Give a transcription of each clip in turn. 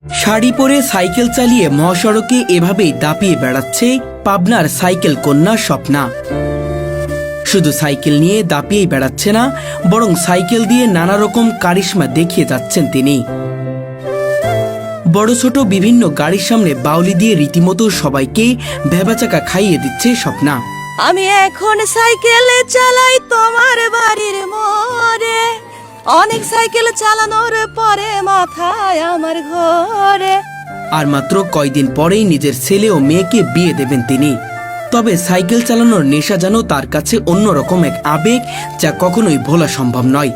শাড়ি পরে সাইকেল চালিয়ে মহাসড়কে এভাবেই দাপিয়ে বেড়াচ্ছে পাবনার সাইকেল কন্যা স্বপ্না। শুধু সাইকেল নিয়ে দাপিয়েই বেড়াচ্ছে না, বরং সাইকেল দিয়ে নানা রকম কারিশমা দেখিয়ে যাচ্ছেন তিনি। বড় ছোট বিভিন্ন গাড়ির সামনে বাউলি দিয়ে রীতিমতো সবাইকে ভেবাচাকা খাইয়ে দিচ্ছে স্বপ্না। আমি এখন সাইকেল চালাই তোমার বাড়ির মোড়ে, অনেক সাইকেল চালানোর পরে মাথায় আমার ঘরে। আর মাত্র কয়দিন পরেই নিজের ছেলে ও মেয়েকে বিয়ে দেবেন তিনি। তবে সাইকেল চালানোর নেশা যেন তার কাছে অন্যরকম এক আবেগ, যা কখনোই ভোলা সম্ভব নয়।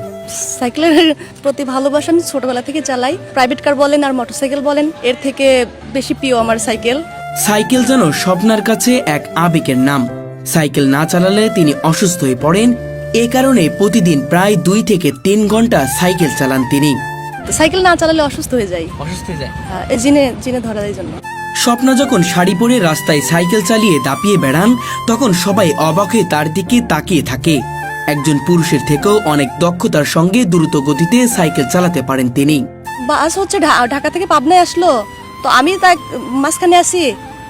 সাইকেলের প্রতি ভালোবাসা আমি ছোটবেলা থেকে চালাই। প্রাইভেট কার বলেন আর মোটরসাইকেল বলেন, এর থেকে বেশি প্রিয় আমার সাইকেল। সাইকেল যেন স্বপ্নার কাছে এক আবেগের নাম। সাইকেল না চালালে তিনি অসুস্থ হয়ে পড়েন। এ কারণে প্রতিদিন প্রায় 2 থেকে 3 ঘন্টা সাইকেল চালান তিনি। সাইকেল না চালালে অসুস্থ হয়ে যায়। জিনে ধরা যায় জন্য। স্বপ্না যখন শাড়ি পরে রাস্তায় সাইকেল চালিয়ে দাপিয়ে বেড়ান, তখন সবাই অবাক হয়ে তার দিকে তাকিয়ে থাকে। একজন পুরুষের থেকেও অনেক দক্ষতার সঙ্গে দ্রুত গতিতে সাইকেল চালাতে পারেন তিনি। বাস হচ্ছে ঢাকা থেকে পাবনায় আসলো, তো আমি তার মাঝখানে আসি,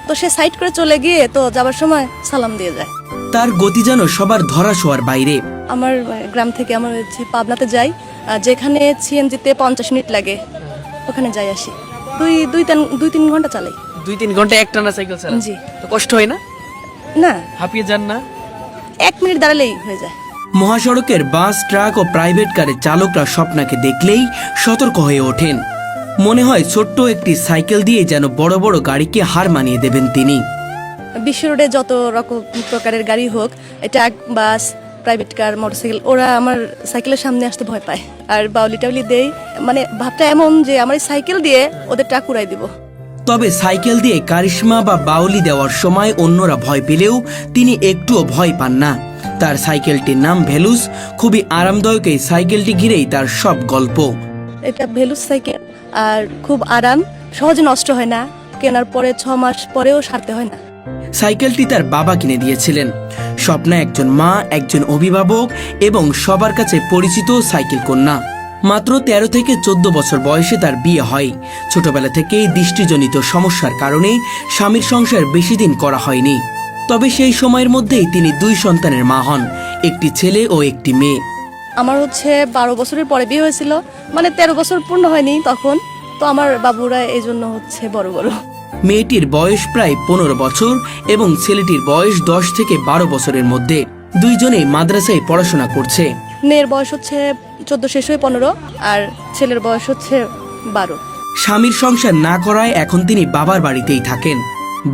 তো সে সাইড করে চলে গিয়ে তো যাবার সময় সালাম দিয়ে যায়। তার গতি যেন সবার ধরা ছোঁয়ার বাইরে। আমার গ্রাম থেকে আমার হচ্ছে পাবনাতে যাই, যেখানে সিএনজিতে 50 মিনিট লাগে, ওখানে যাই আসি। 2-3 ঘন্টা চালাই। 2-3 ঘন্টা একটানা সাইকেল চালান? জি। তো কষ্ট হয় না? না, হাঁপিয়ে যান না? 1 মিনিট দাঁড়ালেই হয়ে যায়। মহাসড়কের বাস, ট্রাক ও প্রাইভেট কারের চালকরা স্বপ্নাকে দেখলেই সতর্ক হয়ে ওঠেন। মনে হয় ছোট্ট একটি সাইকেল দিয়ে যেন বড় বড় গাড়িকে হার মানিয়ে দেবেন তিনি। বিশ্ব রোডে যত রকম প্রকারের গাড়ি হোক, এটা বাস, প্রাইভেট কার, মোটরসাইকেল, ওরা আমার সাইকেলের সামনে আসতে ভয় পায়। আর বাউলি টাউলি দেই, মানে ভাবটা এমন যে আমার সাইকেল দিয়ে ওদের টাক উড়াই দিব। তবে সাইকেল দিয়ে কারিশমা বা বাউলি দেওয়ার সময় অন্যরা ভয় পেলেও তিনি একটুও ভয় পান না। তার সাইকেলটির নাম ভেলুস। খুবই আরামদায়ক এই সাইকেলটি ঘিরেই তার সব গল্প। এটা ভেলুস সাইকেল, আর খুব আরাম, সহজে নষ্ট হয় না, কেনার পরে 6 মাস পরেও সারতে হয় না। সাইকেলটি তার বাবা কিনে দিয়েছিলেন। স্বপ্না একজন মা, একজন অভিভাবক এবং সবার কাছে পরিচিত সাইকেল কন্যা। মাত্র 13 থেকে 14 বছর বয়সে তার বিয়ে হয়। ছোটবেলা থেকেই দৃষ্টিজনিত সমস্যার কারণে স্বামীর সংসার বেশি দিন করা হয়নি। তবে সেই সময়ের মধ্যেই তিনি 2 সন্তানের মা হন, একটি ছেলে ও একটি মেয়ে। আমার হচ্ছে 12 বছরের পরে বিয়ে হয়েছিল, মানে 13 বছর পূর্ণ হয়নি তখন। তো আমার বাবুরা এই জন্য হচ্ছে বড় বড়। মেয়েটির বয়স প্রায় 15 বছর এবং ছেলেটির বয়স 10 থেকে 12 বছরের মধ্যে। দুইজনেই মাদ্রাসায় পড়াশোনা করছে। মেয়ের বয়স হচ্ছে 14 শেষ হয়ে 15, আর ছেলের বয়স হচ্ছে 12। স্বামীর সংসার না করায় এখন তিনি বাবার বাড়িতেই থাকেন।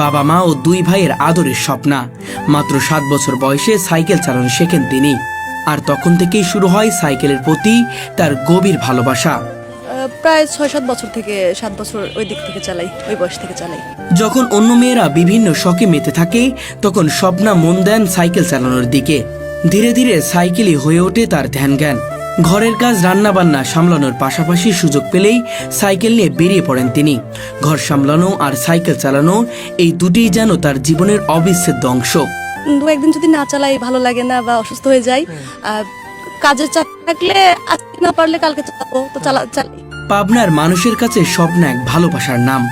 বাবা মা ও 2 ভাইয়ের আদরের স্বপ্না। মাত্র 7 বছর বয়সে সাইকেল চালানো শেখেন তিনি। আর তখন থেকেই শুরু হয় সাইকেলের প্রতি তার গভীর ভালোবাসা। প্রায় 6-7 বছর থেকে 7 বছর ওই দিক থেকে চালাই, ওই বয়স থেকে চালাই। যখন অন্য মেয়েরা বিভিন্ন শখে মেতে থাকে, তখন স্বপ্না মন দেন সাইকেল চালানোর দিকে। ধীরে ধীরে সাইকেলই হয়ে ওঠে তার ধ্যান জ্ঞান। ঘরের কাজ, রান্না বান্না সামলানোর পাশাপাশি সুযোগ পেলেই সাইকেল নিয়ে বেরিয়ে পড়েন তিনি। ঘর সামলানো আর সাইকেল চালানো, এই দুটিই যেন তার জীবনের অবিচ্ছেদ্য অংশ। 2-1 দিন যদি না চালাই, ভালো লাগে না বা অসুস্থ হয়ে যায়, কাজের চাপ থাকলে আজকে না পারলে কালকে চালাবো, তো চালাই। পাবনার মানুষের কাছে স্বপ্ন এক ভালোবাসার নাম।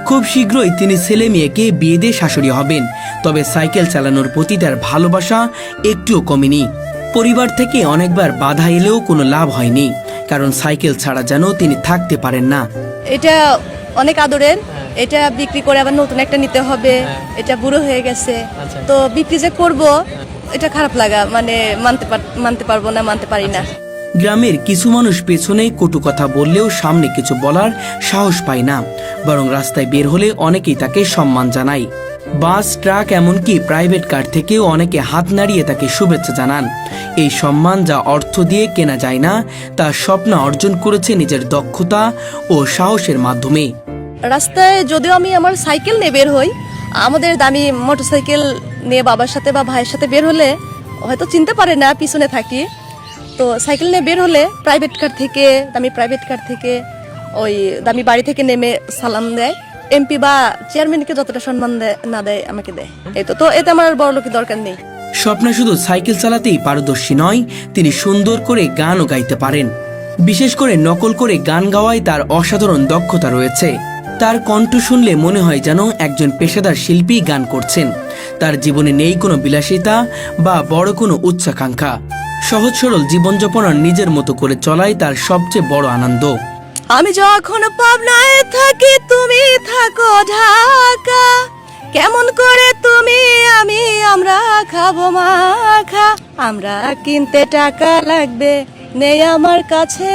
খুব শীঘ্রই তিনি ছেলে মেয়েকে বিয়ে দিয়ে শাশুড়ি হবেন। তবে সাইকেল চালানোর প্রতি তার ভালোবাসা একটুও কমেনি। পরিবার থেকে অনেকবার বাধা এলেও কোনো লাভ হয়নি, কারণ সাইকেল ছাড়া যেন তিনি থাকতে পারেন না। এটা অনেক আদরের, এটা বিক্রি করে আবার নতুন একটা নিতে হবে, এটা বুড়ো হয়ে গেছে, তো বিক্রি যে করব, এটা খারাপ লাগা, মানে মানতে পারবো না, মানতে পারি না। গ্রামের কিছু মানুষ পেছনে কটু কথা বললেও সামনে কিছু বলার সাহস পায় না, বরং রাস্তায় বের হলে অনেকেই তাকে সম্মান জানায়। বাস, ট্রাক, এমনকি প্রাইভেট কার থেকেও অনেকে হাত নাড়িয়ে তাকে শুভেচ্ছা জানান। এই সম্মান যা অর্থ দিয়ে কেনা যায় না, তা স্বপ্না অর্জন করেছে নিজের দক্ষতা ও সাহসের মাধ্যমে। রাস্তায় যদিও আমি আমার সাইকেল নিয়ে বের হই, আমাদের দামি মোটরসাইকেল নিয়ে বাবার সাথে বা ভাইয়ের সাথে বের হলে হয়তো চিনতে পারে না, পিছনে থাকি। তো সাইকেল নিয়ে বের হলে দামি প্রাইভেট কার থেকে ওই দামি বাড়ি থেকে নেমে সালাম দেয়। এমপি বা চেয়ারম্যানকে যতটা সম্মান না দেয় আমাকে দেয়। এই তো এতে আমার বড় লোকের দরকার নেই। স্বপ্না শুধু সাইকেল চালাতেই পারদর্শী নয়, তিনি সুন্দর করে গানও গাইতে পারেন। বিশেষ করে নকল করে গান গাওয়ায় তার অসাধারণ দক্ষতা রয়েছে। তার কণ্ঠ শুনলে মনে হয় যেন একজন পেশাদার শিল্পী গান করছেন। তার জীবনে নেই কোনো বিলাসিতা বা বড় কোনো উচ্চাকাঙ্ক্ষা। সহজ সরল জীবনযাপন আর নিজের মতো করে চলাই তার সবচেয়ে বড় আনন্দ। আমি যখন পাবনায় থাকি, তুমি থাকো ঢাকা, কেমন করে তুমি আমি আমরা খাবো মাখা, আমরা কিনতে টাকা লাগবে নেই আমার কাছে,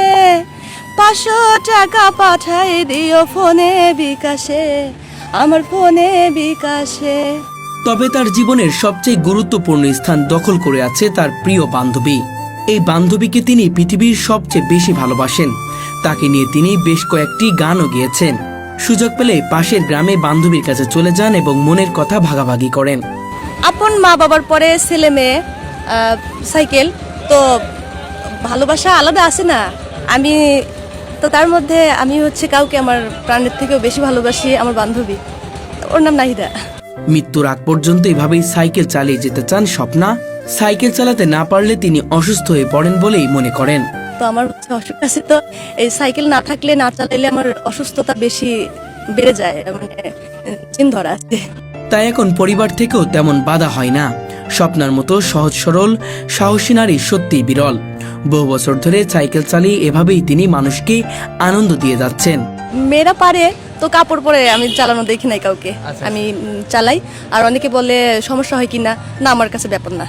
500 টাকা পাঠাই দিও ফোনে বিকাশে, আমার ফোনে বিকাশে। তবে তার জীবনের সবচেয়ে গুরুত্বপূর্ণ স্থান দখল করে আছে তার প্রিয় বান্ধবী। এই বান্ধবীকে তিনি পৃথিবীর সবচেয়ে বেশি ভালোবাসেন। তাকে নিয়ে তিনি বেশ কয়েকটি গানও গেয়েছেন। সুযোগ পেলে পাশের গ্রামে বান্ধবীর কাছে চলে যান এবং মনের কথা ভাগাভাগি করেন। আপন মা বাবার পরে ছেলে মেয়ে, সাইকেল, তো ভালোবাসা আলাদা আছে না। আমি তো তার মধ্যে আমি হচ্ছে কাউকে আমার প্রাণের থেকেও বেশি ভালোবাসি, আমার বান্ধবী, ওর নাম নাহিদা। মৃত্যুর আগ পর্যন্ত এভাবেই সাইকেল চালিয়ে যেতে চান স্বপ্না। সাইকেল চালাতে না পারলে তিনি অসুস্থ হয়ে পড়েন বলেই মনে করেন। তো আমার হচ্ছে অসুখ আছে, তো এই সাইকেল না থাকলে, না চালাইলে আমার অসুস্থতা বেশি বেড়ে যায়, মানে চিন ধরা আছে। তাই এখন পরিবার থেকেও তেমন বাধা হয় না। স্বপ্নার মতো সহজ সরল সাহসী নারী সত্যিই বিরল। বহু বছর ধরে সাইকেল চালিয়ে এভাবেই তিনি মানুষকে আনন্দ দিয়ে যাচ্ছেন। মেয়েরা পারে তো কাপড় পরে আমি চালানো দেখি নাই কাউকে, আমি চালাই। আর অনেকে বলে সমস্যা হয় কিনা, না আমার কাছে ব্যাপার না।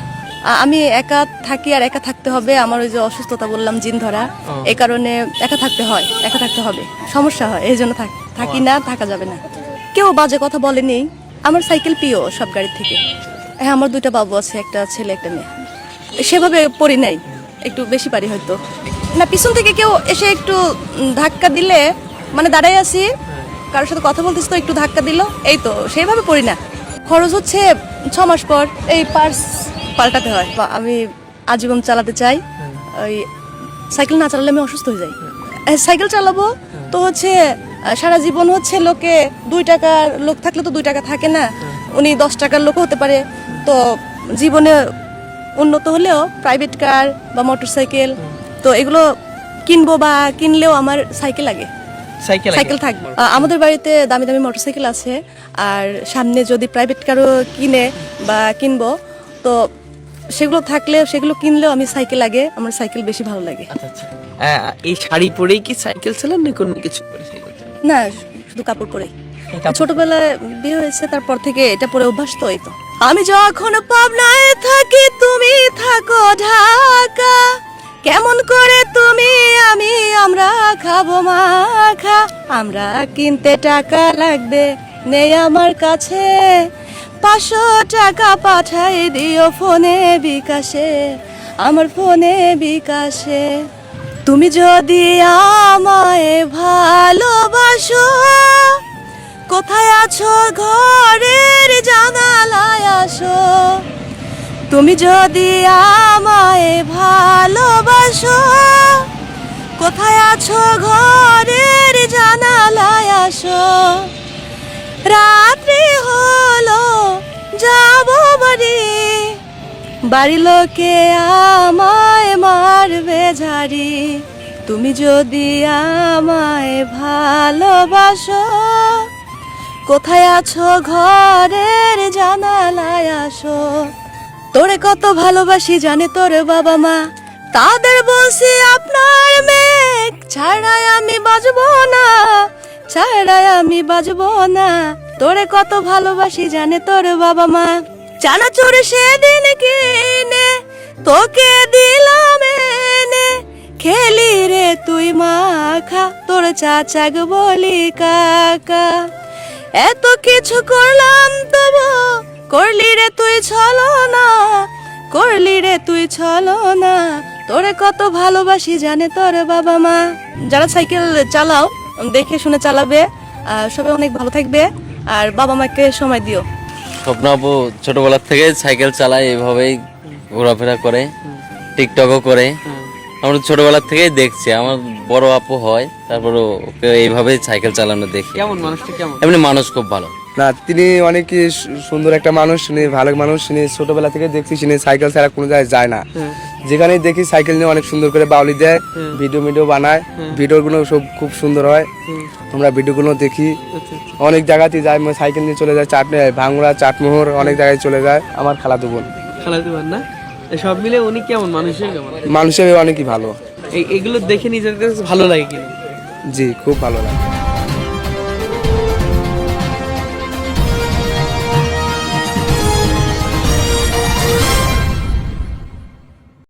আমি একা থাকি আর একা থাকতে হবে, আমার ওই যে অসুস্থতা বললাম জিন ধরা, এই কারণে একা থাকতে হয়, একা থাকতে হবে, সমস্যা হয়, এই জন্য থাকি না, থাকা যাবে না। কেউ বাজে কথা বলেনি, আমার সাইকেল প্রিয় সব গাড়ির থেকে। হ্যাঁ, আমার 2টা বাবু আছে, একটা ছেলে একটা মেয়ে। সেভাবে পড়ি নাই, একটু বেশি পারি হয়তো। না, পিছন থেকে কেউ এসে একটু ধাক্কা দিলে, মানে দাঁড়াই আছি কারোর সাথে কথা বলতেছি তো একটু ধাক্কা দিল, এই তো, সেইভাবে পড়ি না। খরচ হচ্ছে 6 মাস পর এই পার্স পাল্টাতে হয়। আমি আজীবন চালাতে চাই। ওই সাইকেল না চালালে আমি অসুস্থ হয়ে যাই। সাইকেল চালাবো তো হচ্ছে সারা জীবন হচ্ছে লোকে 2 টাকার লোক থাকলে তো 2 টাকা থাকে না, উনি 10 টাকার লোক হতে পারে। তো জীবনে উন্নত হলেও প্রাইভেট কার বা মোটরসাইকেল তো এগুলো কিনবো, বা কিনলেও আমার সাইকেল লাগে, সাইকেল থাকবে। আমাদের বাড়িতে দামি দামি মোটরসাইকেল আছে, আর সামনে যদি প্রাইভেট কারও কিনে বা কিনবো, তো সেগুলো থাকলে, সেগুলো কিনলেও আমি সাইকেল লাগে, আমার সাইকেল বেশি ভালো লাগে। আচ্ছা। এই শাড়ি পরেই কি সাইকেল চালান না কোনো কিছু করে সাইকেল চালান? না, শুধু কাপড় পরে। ছোটবেলায় বিয়ে হয়েছে, তারপর থেকে এটা পরে অভ্যাস, তো এই তো। আমি যখন পাবনায় থাকি, তুমি থাকো ঢাকা, কেমন করে তুমি আমি আমরা খাবো মাখা, আমরা কিনতে টাকা লাগবে নেই আমার কাছে, 500 টাকা পাঠাই দিও ফোনে বিকাশে, আমার ফোনে বিকাশে। তুমি যদি আমায় ভালোবাসো, কোথায় আছো ঘরের জানালায় আসো, তুমি যদি আমায় ভালোবাসো, কোথায় আছো ঘরের জানালায় আসো, রাত্রি হলো যাবো বাড়ি, বাড়ি লোকে আমায় মারবে ঝাড়ি, তুমি যদি আমায় ভালোবাসো, কোথায় আছো ঘরের জানালায় আসো। তোরে কত ভালোবাসি জানে তোর বাবা মা, তাদের বলছি আপনার মেঘ ছাড়াই আমি বাজবো না, ছাড়াই আমি বাজবো না। তোরে কত ভালোবাসি জানে তোর বাবা মা, চানাচুর সেদিন কিনে তোকে দিলাম এনে, খেলি রে তুই মাখা, তোর চাচাগ বলি কাকা, এত কিছু করলাম তবু করলি রে তুই ছলনা, করলি রে তুই ছলনা। তোরে কত ভালোবাসি জানে তোর বাবা মা। যারা সাইকেল চালাও দেখে শুনে চালাবে, সবাই অনেক ভালো থাকবে, আর বাবা মাকে সময় দিও। স্বপ্ন আপু ছোটবেলার থেকে সাইকেল চালায়, এভাবেই ঘোরাফেরা করে, টিকটকও করে। আমরা ছোটবেলার থেকেই দেখছি, আমার বড় আপু হয়, তারপর ওকে এইভাবেই সাইকেল চালানো দেখি। কেমন মানুষটা, কেমন? এমনি মানুষ খুব ভালো। না, তিনি অনেক সুন্দর একটা মানুষ, তিনি ভালো মানুষ, তিনি ছোটবেলা থেকে দেখছি তিনি সাইকেল ছাড়া কোনো জায়গায় যায় না। যেখানেই দেখি সাইকেল নিয়ে অনেক সুন্দর করে বাউলি দেয়, ভিডিও বানায়, ভিডিওগুলো সব খুব সুন্দর হয়। আমরা ভিডিওগুলো দেখি, অনেক জায়গাতে যাই, সাইকেল নিয়ে চলে যায়, ভাঙ্গুড়া, চাটমোহর, অনেক জায়গায় চলে যায়। আমার খালাতো বোন। খেলাতে পারেন না? সব মিলে উনি কেমন, মানুষের কেমন? মানুষের অনেকই ভালো। এগুলো দেখে নিজের কাছে ভালো লাগে কিনা? জি, খুব ভালো লাগে।